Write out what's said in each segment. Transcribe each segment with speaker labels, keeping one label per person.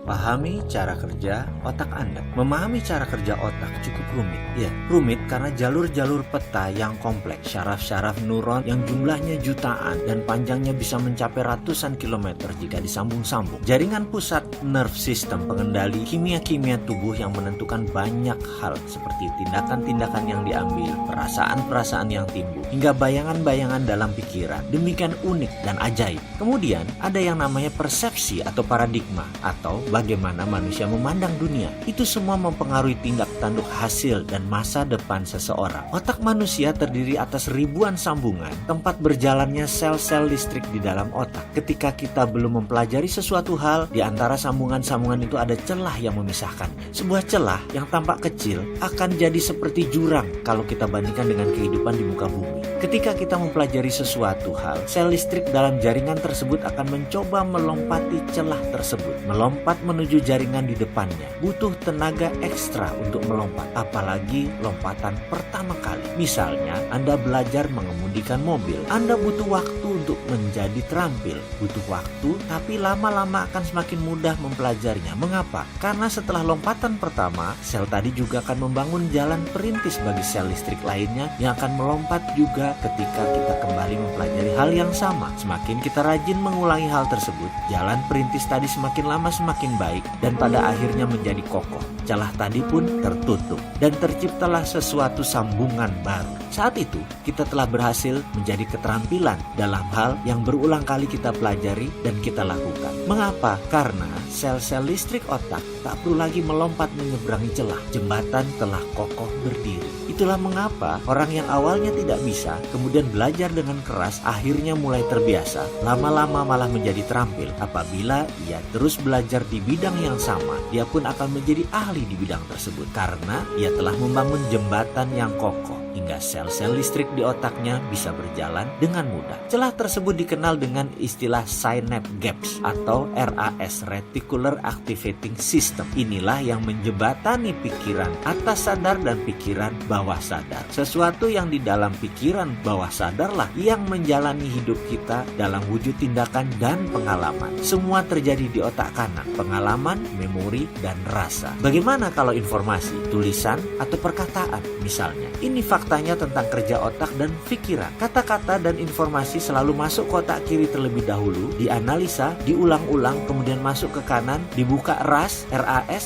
Speaker 1: Pahami cara kerja otak Anda. Memahami cara kerja otak cukup rumit. Ya, rumit karena jalur-jalur peta yang kompleks, syaraf-syaraf neuron yang jumlahnya jutaan dan panjangnya bisa mencapai ratusan kilometer jika disambung-sambung. Jaringan pusat nerve system pengendali kimia-kimia tubuh yang menentukan banyak hal seperti tindakan-tindakan yang diambil, perasaan-perasaan yang timbul, hingga bayangan-bayangan dalam pikiran. Demikian unik dan ajaib. Kemudian ada yang namanya persepsi atau paradigma atau bagaimana manusia memandang dunia. Itu semua mempengaruhi tindak tanduk hasil dan masa depan seseorang. Otak manusia terdiri atas ribuan sambungan, tempat berjalannya sel-sel listrik di dalam otak. Ketika kita belum mempelajari sesuatu hal, di antara sambungan-sambungan itu ada celah yang memisahkannya. Sebuah celah yang tampak kecil akan jadi seperti jurang kalau kita bandingkan dengan kehidupan di muka bumi. Ketika kita mempelajari sesuatu hal, sel listrik dalam jaringan tersebut akan mencoba melompati celah tersebut, melompat menuju jaringan di depannya. Butuh tenaga ekstra untuk melompat, apalagi lompatan pertama kali. Misalnya, Anda belajar mengemudikan mobil. Anda butuh waktu untuk menjadi terampil. Butuh waktu, tapi lama-lama akan semakin mudah mempelajarinya. Mengapa? Karena setelah lompatan pertama, sel tadi juga akan membangun jalan perintis bagi sel listrik lainnya yang akan melompat juga ketika kita kembali mempelajari hal yang sama. Semakin kita rajin mengulangi hal tersebut, jalan perintis tadi semakin lama semakin baik dan pada akhirnya menjadi kokoh. Celah tadi pun tertutup dan terciptalah sesuatu sambungan baru. Saat itu, kita telah berhasil menjadi keterampilan dalam hal yang berulang kali kita pelajari dan kita lakukan. Mengapa? Karena sel-sel listrik otak tak perlu lagi melompat menyeberangi celah. Jembatan telah kokoh berdiri. Itulah mengapa orang yang awalnya tidak bisa, kemudian belajar dengan keras, akhirnya mulai terbiasa, lama-lama malah menjadi terampil. Apabila ia terus belajar di bidang yang sama, dia pun akan menjadi ahli di bidang tersebut. Karena ia telah membangun jembatan yang kokoh, hingga sel-sel listrik di otaknya bisa berjalan dengan mudah. Celah tersebut dikenal dengan istilah synapse gaps atau RAS, Reticular Activating System. Inilah yang menjembatani pikiran atas sadar dan pikiran bawah sadar. Sesuatu yang di dalam pikiran bawah sadarlah yang menjalani hidup kita dalam wujud tindakan dan pengalaman. Semua terjadi di otak kanan, pengalaman, memori, dan rasa. Bagaimana kalau informasi, tulisan, atau perkataan misalnya? Ini faktanya tentang kerja otak dan pikiran. Kata-kata dan informasi selalu masuk ke otak kiri terlebih dahulu, dianalisa, diulang-ulang, kemudian masuk ke kanan, dibuka RAS,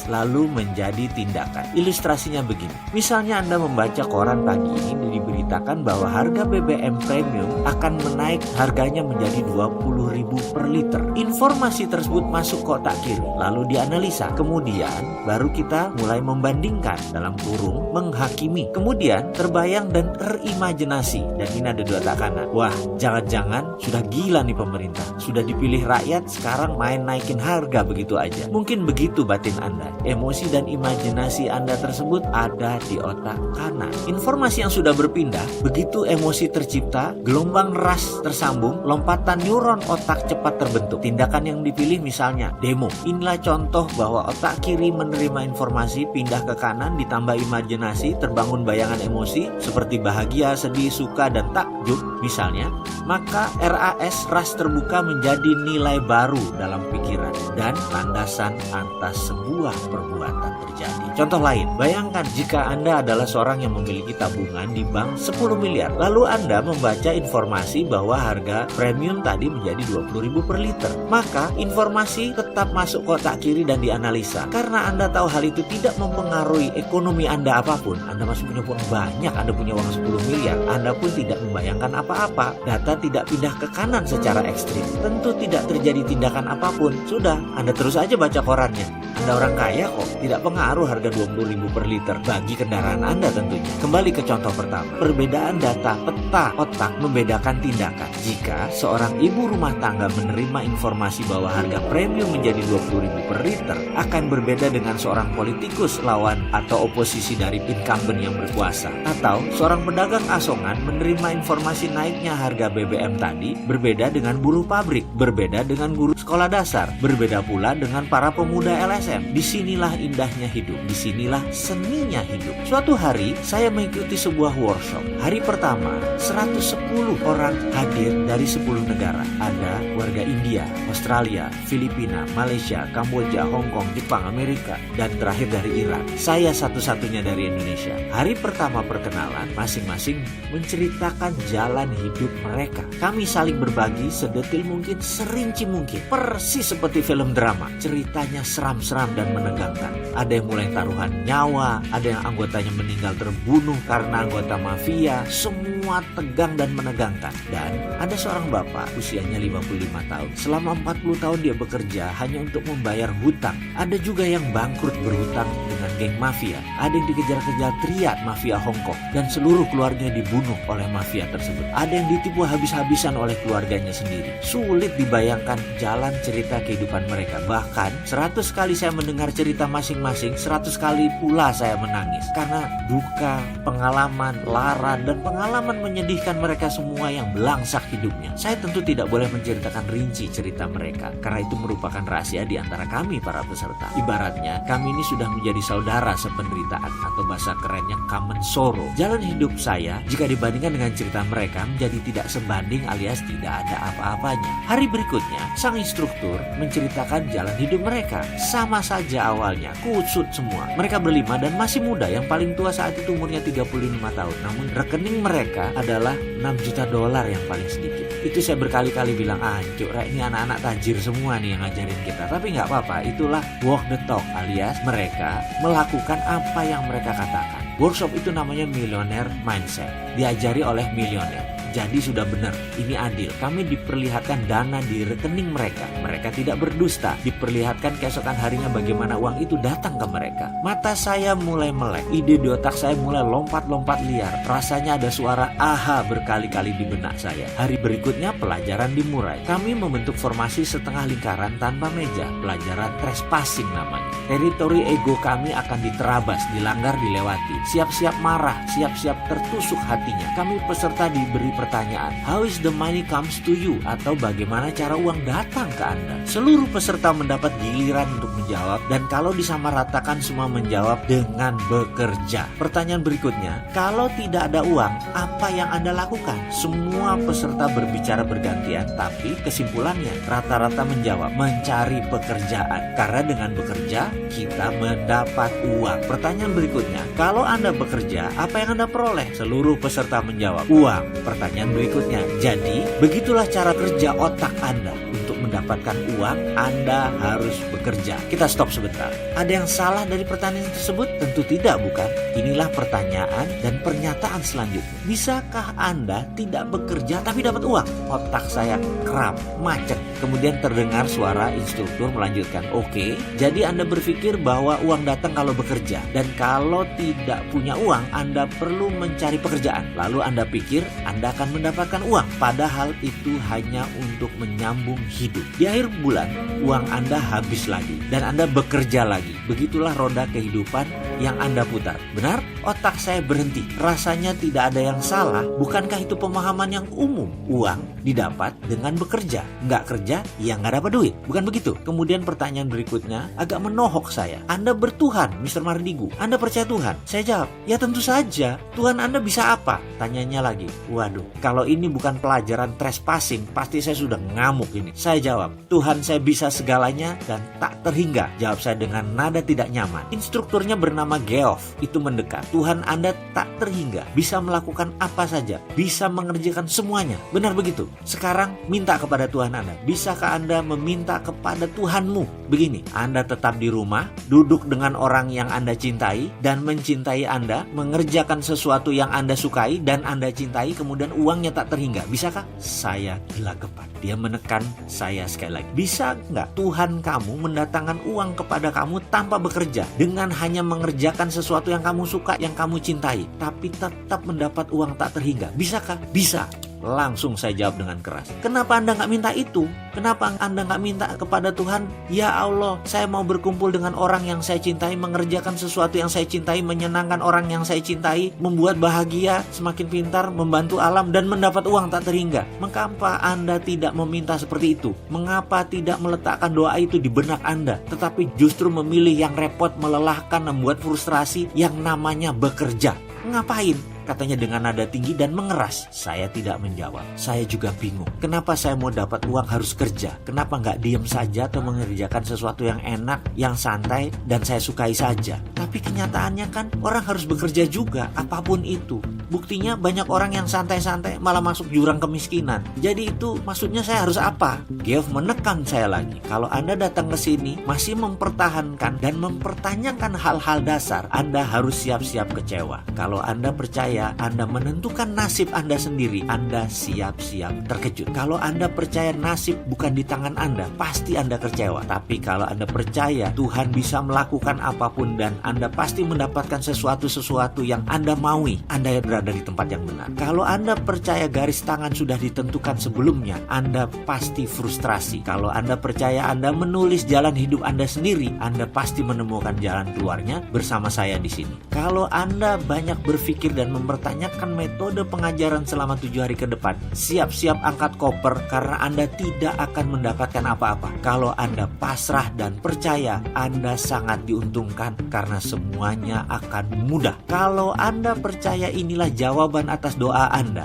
Speaker 1: lalu menjadi tindakan. Ilustrasinya begini. Misalnya Anda membaca koran pagi ini diberitakan bahwa harga BBM premium akan menaik harganya menjadi 20.000 per liter. Informasi tersebut masuk ke otak kiri, lalu dianalisa. Kemudian baru kita mulai membandingkan, dalam kurung menghakimi. Kemudian terbayang dan terimajinasi, dan ini ada di otak kanan. Wah, jangan-jangan sudah gila nih pemerintah, sudah dipilih rakyat, sekarang main naikin harga begitu aja. Mungkin begitu batin Anda. Emosi dan imajinasi Anda tersebut ada di otak kanan. Informasi yang sudah berpindah, begitu emosi tercipta, gelombang RAS tersambung, lompatan neuron otak cepat terbentuk. Tindakan yang dipilih misalnya demo. Inilah contoh bahwa otak kiri menerima informasi, pindah ke kanan, ditambah imajinasi, terbangun bayangan emosi seperti bahagia, sedih, suka, dan takjub misalnya, maka RAS terbuka menjadi nilai baru dalam pikiran dan landasan atas sebuah perbuatan terjadi. Contoh lain, bayangkan jika Anda adalah seorang yang memiliki tabungan di bank 10 miliar, lalu Anda membaca informasi bahwa harga premium tadi menjadi 20.000 per liter, maka informasi tetap masuk ke otak kiri dan dianalisa. Karena Anda tahu hal itu tidak mempengaruhi ekonomi Anda apapun, Anda masih punya uang banyak, Anda punya uang 10 miliar, Anda pun tidak membayangkan apa-apa. Data tidak pindah ke kanan secara ekstrim, tentu tidak terjadi tindakan apapun. Sudah, Anda terus aja baca korannya. Anda orang kaya kok, tidak pengaruh harga 20.000 per liter bagi kendaraan Anda tentunya. Kembali ke contoh pertama, perbedaan data peta otak membedakan tindakan. Jika seorang ibu rumah tangga menerima informasi bahwa harga premium menjadi 20.000 per liter, akan berbeda dengan seorang politikus lawan atau oposisi dari incumbent yang berkuasa. Atau seorang pedagang asongan menerima informasi naiknya harga BBM tadi, berbeda dengan buruh pabrik, berbeda dengan guru sekolah dasar, berbeda pula dengan para pemuda LSM. Sam, disinilah indahnya hidup, disinilah seninya hidup. Suatu hari saya mengikuti sebuah workshop. Hari pertama 110 orang hadir dari 10 negara. Ada warga India, Australia, Filipina, Malaysia, Kamboja, Hong Kong, Jepang, Amerika, dan terakhir dari Iran. Saya satu-satunya dari Indonesia. Hari pertama perkenalan, masing-masing menceritakan jalan hidup mereka. Kami saling berbagi sedetil mungkin, serinci mungkin. Persis seperti film drama. Ceritanya seram-seram dan menegangkan. Ada yang mulai taruhan nyawa, ada yang anggotanya meninggal terbunuh karena anggota mafia. Semua tegang dan menegangkan. Dan ada seorang bapak usianya 55 tahun. Selama 40 tahun dia bekerja hanya untuk membayar hutang. Ada juga yang bangkrut berhutang dengan geng mafia. Ada yang dikejar-kejar triad mafia Hong Kong dan seluruh keluarganya dibunuh oleh mafia tersebut. Ada yang ditipu habis-habisan oleh keluarganya sendiri. Sulit dibayangkan jalan cerita kehidupan mereka. Bahkan 100 kali saya mendengar cerita masing-masing, 100 kali pula saya menangis. Karena duka, pengalaman, lara, dan pengalaman menyedihkan mereka semua yang belangsak hidupnya. Saya tentu tidak boleh menceritakan rinci cerita mereka, karena itu merupakan rahasia di antara kami para peserta. Ibaratnya, kami ini sudah menjadi saudara sependeritaan, atau bahasa kerennya common sorrow. Jalan hidup saya, jika dibandingkan dengan cerita mereka, menjadi tidak sebanding alias tidak ada apa-apanya. Hari berikutnya, sang instruktur menceritakan jalan hidup mereka. Sama saja awalnya, kusut semua. Mereka berlima dan masih muda, yang paling tua saat itu umurnya 35 tahun. Namun rekening mereka adalah 6 juta dolar yang paling sedikit. Itu saya berkali-kali bilang, Cuk, ini anak-anak tajir semua nih yang ngajarin kita. Tapi nggak apa-apa, itulah walk the talk, alias mereka melakukan apa yang mereka katakan. Workshop itu namanya Millionaire Mindset, diajari oleh milioner. Jadi sudah benar, ini adil. Kami diperlihatkan dana di rekening mereka. Mereka tidak berdusta. Diperlihatkan keesokan harinya bagaimana uang itu datang ke mereka. Mata saya mulai melek. Ide di otak saya mulai lompat-lompat liar. Rasanya ada suara aha berkali-kali di benak saya. Hari berikutnya pelajaran dimulai. Kami membentuk formasi setengah lingkaran tanpa meja. Pelajaran trespassing namanya. Teritori ego kami akan diterabas, dilanggar, dilewati. Siap-siap marah, siap-siap tertusuk hatinya. Kami peserta diberi pertanyaan, how is the money comes to you? Atau bagaimana cara uang datang ke Anda? Seluruh peserta mendapat giliran untuk menjawab, dan kalau disamaratakan semua menjawab dengan bekerja. Pertanyaan berikutnya, kalau tidak ada uang, apa yang Anda lakukan? Semua peserta berbicara bergantian, tapi kesimpulannya rata-rata menjawab, mencari pekerjaan. Karena dengan bekerja, kita mendapat uang. Pertanyaan berikutnya, kalau Anda bekerja, apa yang Anda peroleh? Seluruh peserta menjawab, uang. Pertanyaan berikutnya, jadi begitulah cara kerja otak Anda. Untuk mendapatkan uang, Anda harus bekerja. Kita stop sebentar. Ada yang salah dari pertanyaan tersebut? Tentu tidak, bukan? Inilah pertanyaan dan pernyataan selanjutnya. Bisakah Anda tidak bekerja tapi dapat uang? Otak saya kram, macet. Kemudian terdengar suara instruktur melanjutkan, oke, jadi Anda berpikir bahwa uang datang kalau bekerja, dan kalau tidak punya uang, Anda perlu mencari pekerjaan. Lalu Anda pikir Anda akan mendapatkan uang, padahal itu hanya untuk menyambung hidup. Di akhir bulan, uang Anda habis lagi, dan Anda bekerja lagi. Begitulah roda kehidupan yang Anda putar. Benar? Otak saya berhenti. Rasanya tidak ada yang salah. Bukankah itu pemahaman yang umum? Uang didapat dengan bekerja. Nggak kerja, ya nggak dapat duit. Bukan begitu? Kemudian pertanyaan berikutnya agak menohok saya. Anda bertuhan, Mr. Mardigu. Anda percaya Tuhan? Saya jawab, ya tentu saja. Tuhan Anda bisa apa? Tanyanya lagi. Waduh, kalau ini bukan pelajaran trespassing, pasti saya sudah ngamuk ini. Saya jawab, Tuhan saya bisa segalanya dan tak terhingga. Jawab saya dengan nada tidak nyaman. Instrukturnya bernama Geoff. Itu mendekat. Tuhan Anda tak terhingga. Bisa melakukan apa saja. Bisa mengerjakan semuanya. Benar begitu? Sekarang minta kepada Tuhan Anda. Bisakah Anda meminta kepada Tuhanmu? Begini, Anda tetap di rumah, duduk dengan orang yang Anda cintai dan mencintai Anda, mengerjakan sesuatu yang Anda sukai dan Anda cintai, kemudian uangnya tak terhingga. Bisakah? Saya gelagapan. Dia menekan saya sekali lagi. Bisa nggak Tuhan kamu mendatangkan uang kepada kamu tanpa bekerja, dengan hanya mengerjakan sesuatu yang kamu suka, yang kamu cintai, tapi tetap mendapat uang tak terhingga? Bisakah? Bisa. Langsung saya jawab dengan keras. Kenapa Anda nggak minta itu? Kenapa Anda nggak minta kepada Tuhan, ya Allah, saya mau berkumpul dengan orang yang saya cintai, mengerjakan sesuatu yang saya cintai, menyenangkan orang yang saya cintai, membuat bahagia, semakin pintar, membantu alam, dan mendapat uang tak terhingga. Mengapa Anda tidak meminta seperti itu? Mengapa tidak meletakkan doa itu di benak Anda, tetapi justru memilih yang repot, melelahkan, membuat frustrasi yang namanya bekerja? Ngapain? Katanya dengan nada tinggi dan mengeras. Saya tidak menjawab. Saya juga bingung. Kenapa saya mau dapat uang harus kerja? Kenapa nggak diem saja atau mengerjakan sesuatu yang enak, yang santai, dan saya sukai saja? Tapi kenyataannya kan orang harus bekerja juga, apapun itu. Buktinya banyak orang yang santai-santai malah masuk jurang kemiskinan. Jadi itu maksudnya saya harus apa? Geoff menekan saya lagi. Kalau Anda datang ke sini masih mempertahankan dan mempertanyakan hal-hal dasar, Anda harus siap-siap kecewa. Kalau Anda percaya Anda menentukan nasib Anda sendiri, Anda siap-siap terkejut. Kalau Anda percaya nasib bukan di tangan Anda, pasti Anda kecewa. Tapi kalau Anda percaya Tuhan bisa melakukan apapun dan Anda pasti mendapatkan sesuatu yang Anda maui, Anda berada di tempat yang benar. Kalau Anda percaya garis tangan sudah ditentukan sebelumnya, Anda pasti frustrasi. Kalau Anda percaya Anda menulis jalan hidup Anda sendiri, Anda pasti menemukan jalan keluarnya bersama saya di sini. Kalau Anda banyak berpikir dan mempertanyakan metode pengajaran selama 7 hari ke depan, siap-siap angkat koper karena Anda tidak akan mendapatkan apa-apa. Kalau Anda pasrah dan percaya, Anda sangat diuntungkan karena semuanya akan mudah. Kalau Anda percaya inilah jawaban atas doa Anda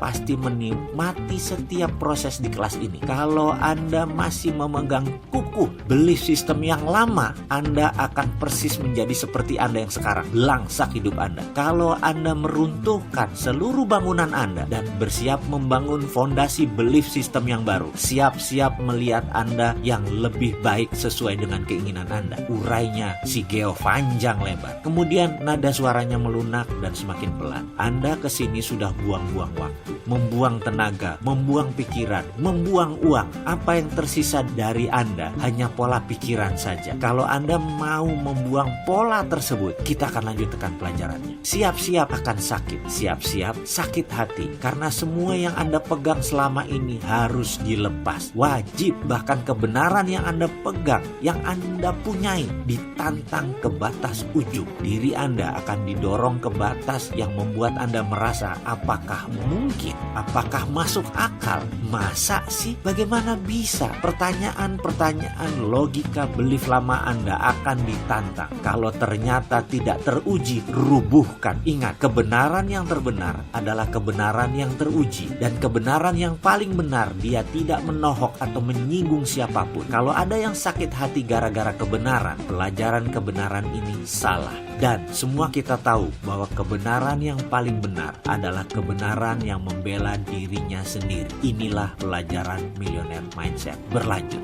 Speaker 1: pasti menikmati setiap proses di kelas ini. Kalau Anda masih memegang kukuh belief system yang lama, Anda akan persis menjadi seperti Anda yang sekarang, langsak hidup Anda. Kalau Anda meruntuhkan seluruh bangunan Anda dan bersiap membangun fondasi belief system yang baru, siap-siap melihat Anda yang lebih baik sesuai dengan keinginan Anda. Urainya si Geoff panjang lebar. Kemudian nada suaranya melunak dan semakin pelan. Anda kesini sudah buang-buang waktu, membuang tenaga, membuang pikiran, membuang uang. Apa yang tersisa dari Anda hanya pola pikiran saja. Kalau Anda mau membuang pola tersebut, kita akan lanjutkan pelajarannya. Siap-siap akan sakit, siap-siap sakit hati, karena semua yang Anda pegang selama ini harus dilepas. Wajib, bahkan kebenaran yang Anda pegang, yang Anda punyai, ditantang ke batas ujung. Diri Anda akan didorong ke batas yang membuat Anda merasa, apakah mungkin? Apakah masuk akal? Masa sih? Bagaimana bisa? Pertanyaan-pertanyaan logika belief lama Anda akan ditantang. Kalau ternyata tidak teruji, rubuhkan. Ingat, kebenaran yang terbenar adalah kebenaran yang teruji. Dan kebenaran yang paling benar, dia tidak menohok atau menyinggung siapapun. Kalau ada yang sakit hati gara-gara kebenaran, pelajaran kebenaran ini salah. Dan semua kita tahu bahwa kebenaran yang paling benar adalah kebenaran yang membela dirinya sendiri. Inilah pelajaran Millionaire Mindset. Berlanjut.